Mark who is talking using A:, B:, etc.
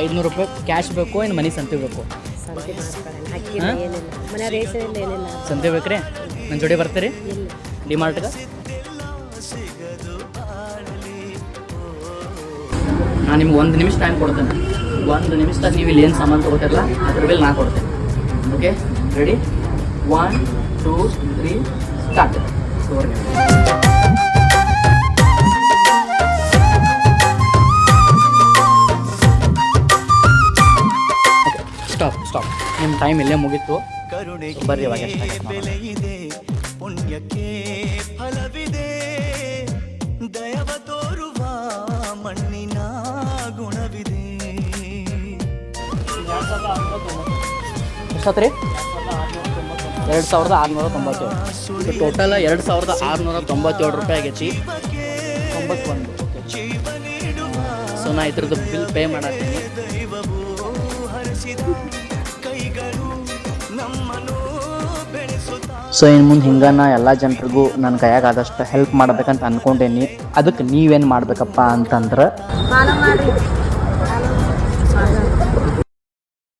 A: 500 ರೂಪಾಯಿ ಕ್ಯಾಶ್ ಬೇಕು, ಏನು ಮನಿ ಸಂತೆ ಬೇಕು?
B: ಸಂತೆ ಮಾಡ್ಕೊಳ್ಳೋಣ, ಅಕ್ಕಿಲ್ಲ ಏನಿಲ್ಲ, ಮನೆ ರೇಷನ್ ಇಲ್ಲ ಏನಿಲ್ಲ.
A: ಸಂತೆ ಬೇಕ್ರಿ? ನನ್ನ ಜೋಡಿ ಬರ್ತೀರಿ
B: ಇಲ್ಲ
A: ಡಿಮಾರ್ಟ್ಗೆ? ನಾನು ನಿಮ್ಗೆ 1 ನಿಮಿಷ ಟೈಮ್ ಕೊಡ್ತೇನೆ. 1 ನಿಮಿಷದಾಗ ನೀವು ಇಲ್ಲಿ ಏನು ಸಾಮಾನು ತೊಗೋತಿರಲ್ಲ ಅದ್ರ ಮೇಲೆ ನಾನು ಕೊಡ್ತೇನೆ. Okay, ready? 1 2 3 ಸ್ಟಾರ್ಟ್. ಸ್ಟಾಪ್. ನಿಮ್ಮ ಟೈಮ್ ಇಲ್ಲೇ ಮುಗೀತು. ಬರ್ರಿ ಇವಾಗ
C: ಪುಣ್ಯಕ್ಕೆ ಫಲವಿದೆ, ದಯವ ತೋರುವ ಮಣ್ಣಿನ ಗುಣವಿದೆ.
A: ಎಷ್ಟಾತ್ರಿ? 2697. ಟೋಟಲ್ 2697 ರೂಪಾಯಿ ಆಗೈತಿ. 91. ಸೊ ನಾ ಇದ್ರದ್ದು ಬಿಲ್ ಪೇ ಮಾಡತ್ತೀನಿ. ಸೊ ಇನ್ನು ಮುಂದೆ ಹಿಂಗೆ ನಾ ಎಲ್ಲ ಜನರಿಗೂ ನನ್ನ ಕೈಯಾಗ ಆದಷ್ಟು ಹೆಲ್ಪ್ ಮಾಡ್ಬೇಕಂತ ಅಂದ್ಕೊಂಡೇನಿ. ಅದಕ್ಕೆ ನೀವೇನು ಮಾಡ್ಬೇಕಪ್ಪ ಅಂತಂದ್ರೆ
B: ಫಾಲೋ ಮಾಡಿ.